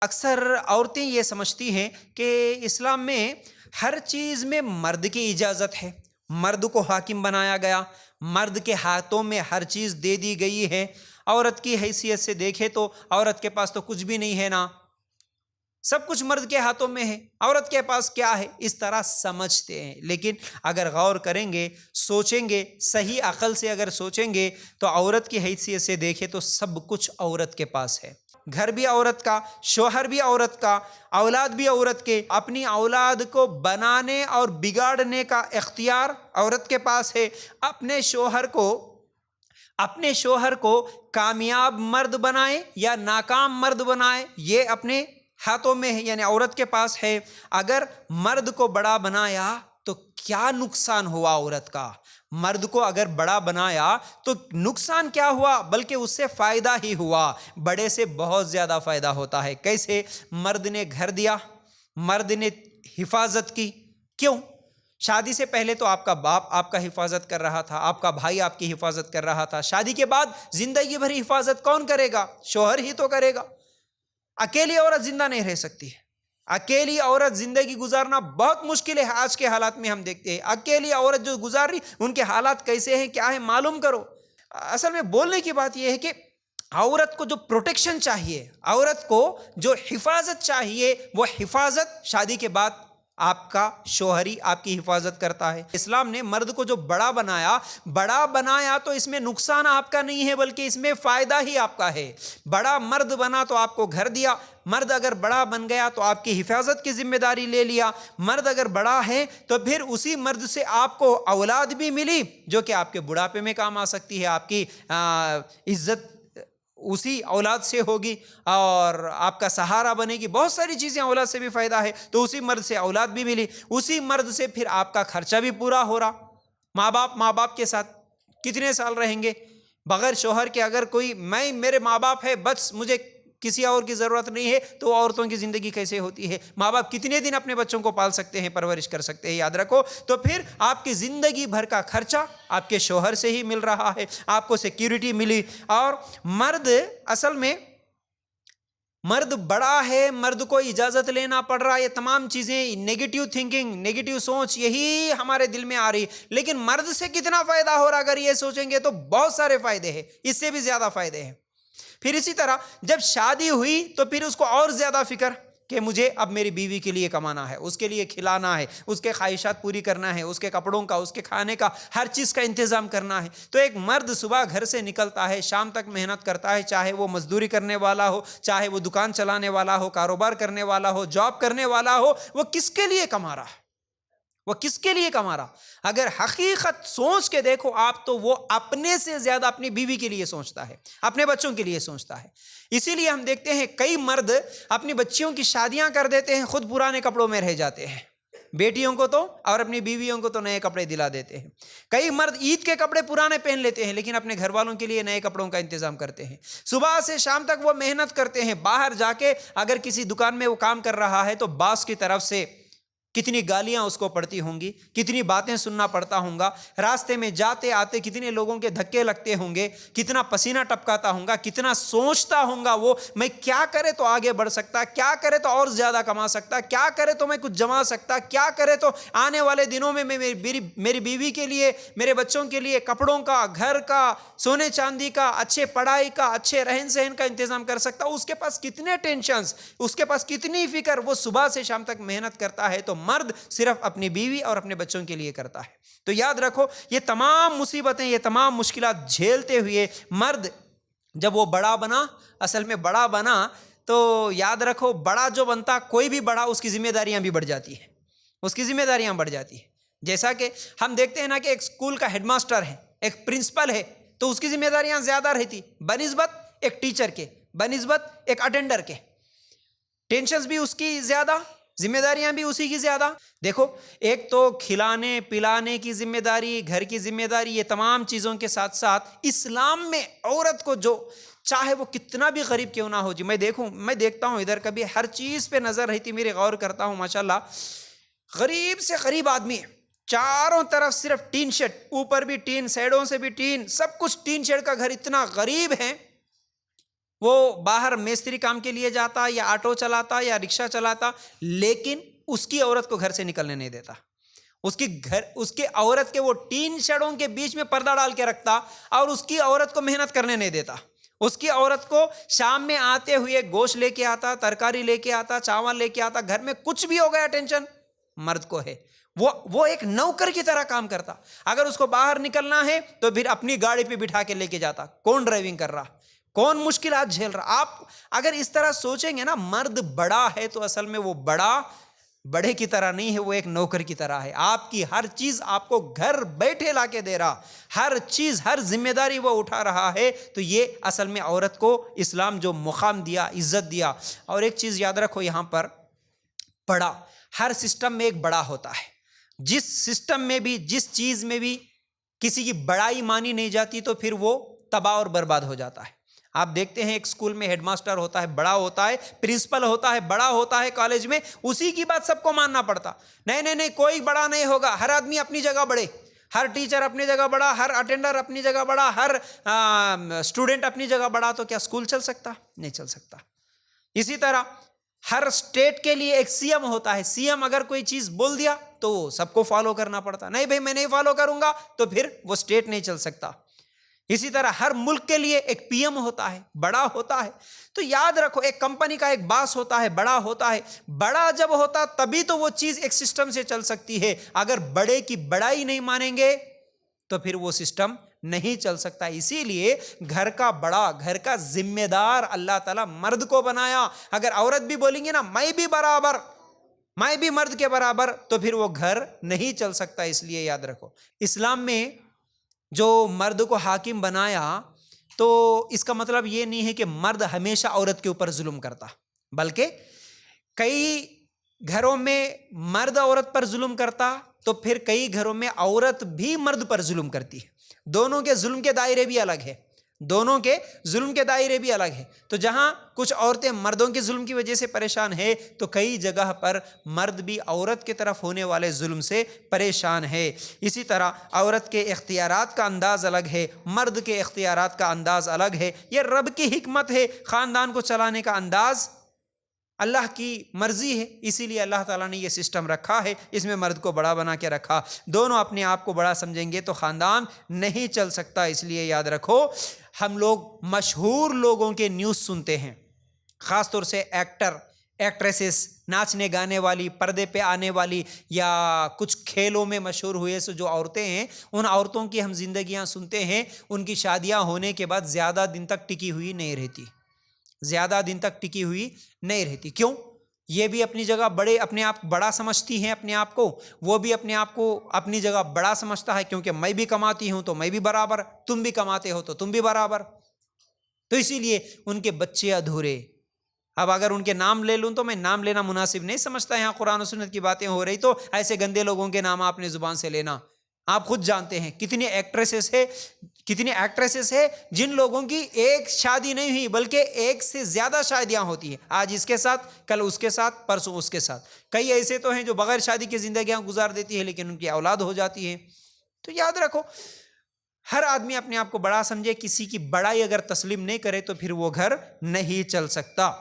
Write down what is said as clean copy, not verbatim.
اکثر عورتیں یہ سمجھتی ہیں کہ اسلام میں ہر چیز میں مرد کی اجازت ہے، مرد کو حاکم بنایا گیا، مرد کے ہاتھوں میں ہر چیز دے دی گئی ہے۔ عورت کی حیثیت سے دیکھے تو عورت کے پاس تو کچھ بھی نہیں ہے نا، سب کچھ مرد کے ہاتھوں میں ہے، عورت کے پاس کیا ہے، اس طرح سمجھتے ہیں۔ لیکن اگر غور کریں گے، سوچیں گے، صحیح عقل سے اگر سوچیں گے تو عورت کی حیثیت سے دیکھے تو سب کچھ عورت کے پاس ہے۔ گھر بھی عورت کا، شوہر بھی عورت کا، اولاد بھی عورت کے، اپنی اولاد کو بنانے اور بگاڑنے کا اختیار عورت کے پاس ہے۔ اپنے شوہر کو کامیاب مرد بنائے یا ناکام مرد بنائے، یہ اپنے ہاتھوں میں ہے، یعنی عورت کے پاس ہے۔ اگر مرد کو بڑا بنایا تو کیا نقصان ہوا عورت کا؟ مرد کو اگر بڑا بنایا تو نقصان کیا ہوا؟ بلکہ اس سے فائدہ ہی ہوا، بڑے سے بہت زیادہ فائدہ ہوتا ہے۔ کیسے؟ مرد نے گھر دیا، مرد نے حفاظت کی۔ کیوں؟ شادی سے پہلے تو آپ کا باپ آپ کا حفاظت کر رہا تھا، آپ کا بھائی آپ کی حفاظت کر رہا تھا۔ شادی کے بعد زندگی بھر حفاظت کون کرے گا؟ شوہر ہی تو کرے گا۔ اکیلی عورت زندہ نہیں رہ سکتی ہے، اکیلی عورت زندگی گزارنا بہت مشکل ہے۔ آج کے حالات میں ہم دیکھتے ہیں اکیلی عورت جو گزار رہی، ان کے حالات کیسے ہیں، کیا ہے، معلوم کرو۔ اصل میں بولنے کی بات یہ ہے کہ عورت کو جو پروٹیکشن چاہیے، عورت کو جو حفاظت چاہیے، وہ حفاظت شادی کے بعد آپ کا شوہر ہی آپ کی حفاظت کرتا ہے۔ اسلام نے مرد کو جو بڑا بنایا تو اس میں نقصان آپ کا نہیں ہے، بلکہ اس میں فائدہ ہی آپ کا ہے۔ بڑا مرد بنا تو آپ کو گھر دیا، مرد اگر بڑا بن گیا تو آپ کی حفاظت کی ذمہ داری لے لیا، مرد اگر بڑا ہے تو پھر اسی مرد سے آپ کو اولاد بھی ملی جو کہ آپ کے بڑھاپے میں کام آ سکتی ہے، آپ کی عزت اسی اولاد سے ہوگی اور آپ کا سہارا بنے گی۔ بہت ساری چیزیں اولاد سے بھی فائدہ ہے، تو اسی مرد سے اولاد بھی ملی، اسی مرد سے پھر آپ کا خرچہ بھی پورا ہو رہا۔ ماں باپ کے ساتھ کتنے سال رہیں گے بغیر شوہر کے؟ اگر کوئی میرے ماں باپ ہے بس، مجھے کسی اور کی ضرورت نہیں ہے، تو عورتوں کی زندگی کیسے ہوتی ہے؟ ماں باپ کتنے دن اپنے بچوں کو پال سکتے ہیں، پرورش کر سکتے ہیں؟ یاد رکھو، تو پھر آپ کی زندگی بھر کا خرچہ آپ کے شوہر سے ہی مل رہا ہے، آپ کو سیکیورٹی ملی۔ اور مرد، اصل میں مرد بڑا ہے، مرد کو اجازت لینا پڑ رہا ہے، یہ تمام چیزیں نیگیٹو تھنکنگ، نیگیٹو سوچ، یہی ہمارے دل میں آ رہی۔ لیکن مرد سے کتنا فائدہ ہو رہا؟ اگر یہ سوچیں گے تو بہت سارے فائدے ہیں، اس سے بھی زیادہ فائدے ہیں۔ پھر اسی طرح جب شادی ہوئی تو پھر اس کو اور زیادہ فکر کہ مجھے اب میری بیوی کے لیے کمانا ہے، اس کے لیے کھلانا ہے، اس کے خواہشات پوری کرنا ہے، اس کے کپڑوں کا، اس کے کھانے کا، ہر چیز کا انتظام کرنا ہے۔ تو ایک مرد صبح گھر سے نکلتا ہے، شام تک محنت کرتا ہے، چاہے وہ مزدوری کرنے والا ہو، چاہے وہ دکان چلانے والا ہو، کاروبار کرنے والا ہو، جاب کرنے والا ہو، وہ کس کے لیے کما رہا ہے؟ وہ کس کے لیے کما رہا؟ اگر حقیقت سوچ کے دیکھو آپ تو وہ اپنے سے زیادہ اپنی بیوی کے لیے سوچتا ہے، اپنے بچوں کے لیے سوچتا ہے۔ اسی لیے ہم دیکھتے ہیں کئی مرد اپنی بچیوں کی شادیاں کر دیتے ہیں، خود پرانے کپڑوں میں رہ جاتے ہیں، بیٹیوں کو تو اور اپنی بیویوں کو تو نئے کپڑے دلا دیتے ہیں۔ کئی مرد عید کے کپڑے پرانے پہن لیتے ہیں لیکن اپنے گھر والوں کے لیے نئے کپڑوں کا انتظام کرتے ہیں۔ صبح سے شام تک وہ محنت کرتے ہیں، باہر جا کے اگر کسی دکان میں وہ کام کر رہا ہے تو باس کی طرف سے کتنی گالیاں اس کو پڑتی ہوں گی، کتنی باتیں سننا پڑتا ہوں گا، راستے میں جاتے آتے کتنے لوگوں کے دھکے لگتے ہوں گے، کتنا پسینہ ٹپکاتا ہوں گا، کتنا سوچتا ہوں گا وہ میں کیا کرے تو آگے بڑھ سکتا، کیا کرے تو اور زیادہ کما سکتا، کیا کرے تو میں کچھ جما سکتا، کیا کرے تو آنے والے دنوں میں میری بیوی کے لیے، میرے بچوں کے لیے کپڑوں کا، گھر کا، سونے چاندی کا، اچھے پڑھائی کا، اچھے رہن سہن کا انتظام کر سکتا۔ اس کے پاس کتنے ٹینشنز، اس کے پاس کتنی فکر، وہ صبح سے شام تک محنت کرتا ہے، تو مرد صرف اپنی بیوی اور اپنے بچوں کے لیے کرتا ہے۔ تو یاد رکھو، یہ تمام مصیبتیں، یہ تمام مشکلات جھیلتے ہوئے مرد جب وہ بڑا بنا، اصل میں بڑا بنا تو یاد رکھو، بڑا جو بنتا، کوئی بھی بڑا، اس کی ذمہ داریاں بھی بڑھ جاتی ہیں، اس کی ذمہ داریاں بڑھ جاتی ہیں۔ جیسا کہ ہم دیکھتے ہیں نا کہ ایک اسکول کا ہیڈ ماسٹر ہے، ایک پرنسپل ہے، تو اس کی ذمہ داریاں زیادہ رہتی بنسبت ایک ٹیچر کے، بنسبت ایک اٹینڈر کے۔ ٹینشنز بھی اس کی زیادہ، ذمہ داریاں بھی اسی کی زیادہ۔ دیکھو، ایک تو کھلانے پلانے کی ذمہ داری، گھر کی ذمہ داری، یہ تمام چیزوں کے ساتھ ساتھ اسلام میں عورت کو جو چاہے وہ کتنا بھی غریب کیوں نہ ہو جی، میں دیکھتا ہوں ادھر کبھی ہر چیز پہ نظر رہتی میری، غور کرتا ہوں ماشاءاللہ، غریب سے غریب آدمی، چاروں طرف صرف ٹین شیڈ، اوپر بھی ٹین، سائڈوں سے بھی ٹین، سب کچھ ٹین شیڈ کا گھر، اتنا غریب ہے وہ باہر میستری کام کے لیے جاتا یا آٹو چلاتا یا رکشہ چلاتا، لیکن اس کی عورت کو گھر سے نکلنے نہیں دیتا، اس کی عورت کے وہ ٹین شیڈوں کے بیچ میں پردہ ڈال کے رکھتا، اور اس کی عورت کو محنت کرنے نہیں دیتا، اس کی عورت کو شام میں آتے ہوئے گوشت لے کے آتا، ترکاری لے کے آتا، چاول لے کے آتا، گھر میں کچھ بھی ہو گیا ٹینشن مرد کو ہے، وہ ایک نوکر کی طرح کام کرتا، اگر اس کو باہر نکلنا ہے تو پھر اپنی گاڑی پہ بٹھا کے لے کے جاتا، کون ڈرائیونگ کر رہا، کون مشکلات جھیل رہا۔ آپ اگر اس طرح سوچیں گے نا، مرد بڑا ہے تو اصل میں وہ بڑے کی طرح نہیں ہے، وہ ایک نوکر کی طرح ہے، آپ کی ہر چیز آپ کو گھر بیٹھے لا کے دے رہا، ہر چیز، ہر ذمہ داری وہ اٹھا رہا ہے۔ تو یہ اصل میں عورت کو اسلام جو مقام دیا، عزت دیا۔ اور ایک چیز یاد رکھو یہاں پر، بڑا، ہر سسٹم میں ایک بڑا ہوتا ہے، جس سسٹم میں بھی، جس چیز میں بھی کسی کی بڑائی مانی نہیں جاتی تو پھر وہ تباہ اور برباد ہو جاتا ہے۔ آپ دیکھتے ہیں ایک اسکول میں ہیڈ ماسٹر ہوتا ہے، بڑا ہوتا ہے، پرنسپل ہوتا ہے، بڑا ہوتا ہے، کالج میں اسی کی بات سب کو ماننا پڑتا، نہیں کوئی بڑا نہیں ہوگا، ہر آدمی اپنی جگہ بڑے، ہر ٹیچر اپنی جگہ بڑا، ہر اٹینڈر اپنی جگہ بڑا، ہر اسٹوڈنٹ اپنی جگہ بڑا، تو کیا اسکول چل سکتا؟ نہیں چل سکتا۔ اسی طرح ہر اسٹیٹ کے لیے ایک سی ایم ہوتا ہے، سی ایم اگر کوئی چیز بول دیا تو سب کو فالو کرنا پڑتا، نہیں بھائی میں نہیں فالو کروں گا تو پھر وہ اسٹیٹ نہیں چل سکتا۔ اسی طرح ہر ملک کے لیے ایک پی ایم ہوتا ہے، بڑا ہوتا ہے۔ تو یاد رکھو، ایک کمپنی کا ایک باس ہوتا ہے، بڑا ہوتا ہے، بڑا جب ہوتا تبھی تو وہ چیز ایک سسٹم سے چل سکتی ہے، اگر بڑے کی بڑائی نہیں مانیں گے تو پھر وہ سسٹم نہیں چل سکتا۔ اسی لیے گھر کا بڑا، گھر کا ذمہ دار اللہ تعالیٰ مرد کو بنایا۔ اگر عورت بھی بولیں گے نا میں بھی مرد کے برابر، تو پھر وہ گھر نہیں چل سکتا۔ اس لیے یاد رکھو، اسلام میں جو مرد کو حاکم بنایا تو اس کا مطلب یہ نہیں ہے کہ مرد ہمیشہ عورت کے اوپر ظلم کرتا، بلکہ کئی گھروں میں مرد عورت پر ظلم کرتا تو پھر کئی گھروں میں عورت بھی مرد پر ظلم کرتی ہے، دونوں کے ظلم کے دائرے بھی الگ ہے۔ تو جہاں کچھ عورتیں مردوں کے ظلم کی وجہ سے پریشان ہے تو کئی جگہ پر مرد بھی عورت کی طرف ہونے والے ظلم سے پریشان ہے۔ اسی طرح عورت کے اختیارات کا انداز الگ ہے، مرد کے اختیارات کا انداز الگ ہے۔ یہ رب کی حکمت ہے، خاندان کو چلانے کا انداز اللہ کی مرضی ہے، اسی لیے اللہ تعالیٰ نے یہ سسٹم رکھا ہے، اس میں مرد کو بڑا بنا کے رکھا۔ دونوں اپنے آپ کو بڑا سمجھیں گے تو خاندان نہیں چل سکتا۔ اس لیے یاد رکھو، ہم لوگ مشہور لوگوں کے نیوز سنتے ہیں، خاص طور سے ایکٹر، ایکٹریسز، ناچنے گانے والی، پردے پہ آنے والی، یا کچھ کھیلوں میں مشہور ہوئے سے جو عورتیں ہیں، ان عورتوں کی ہم زندگیاں سنتے ہیں، ان کی شادیاں ہونے کے بعد زیادہ دن تک ٹکی ہوئی نہیں رہتی۔ کیوں؟ یہ بھی اپنی جگہ بڑے، اپنے آپ بڑا سمجھتی ہیں اپنے آپ کو، وہ بھی اپنے آپ کو اپنی جگہ بڑا سمجھتا ہے، کیونکہ میں بھی کماتی ہوں تو میں بھی برابر، تم بھی کماتے ہو تو تم بھی برابر۔ تو اسی لیے ان کے بچے ادھورے۔ اب اگر ان کے نام لے لوں تو میں نام لینا مناسب نہیں سمجھتا، یہاں قرآن و سنت کی باتیں ہو رہی تو ایسے گندے لوگوں کے نام اپنے زبان سے لینا، آپ خود جانتے ہیں کتنی ایکٹریسز ہے جن لوگوں کی ایک شادی نہیں ہوئی بلکہ ایک سے زیادہ شادیاں ہوتی ہیں، آج اس کے ساتھ، کل اس کے ساتھ، پرسوں اس کے ساتھ۔ کئی ایسے تو ہیں جو بغیر شادی کی زندگیاں گزار دیتی ہے لیکن ان کی اولاد ہو جاتی ہے۔ تو یاد رکھو، ہر آدمی اپنے آپ کو بڑا سمجھے، کسی کی بڑائی اگر تسلیم نہیں کرے تو پھر وہ گھر نہیں چل سکتا۔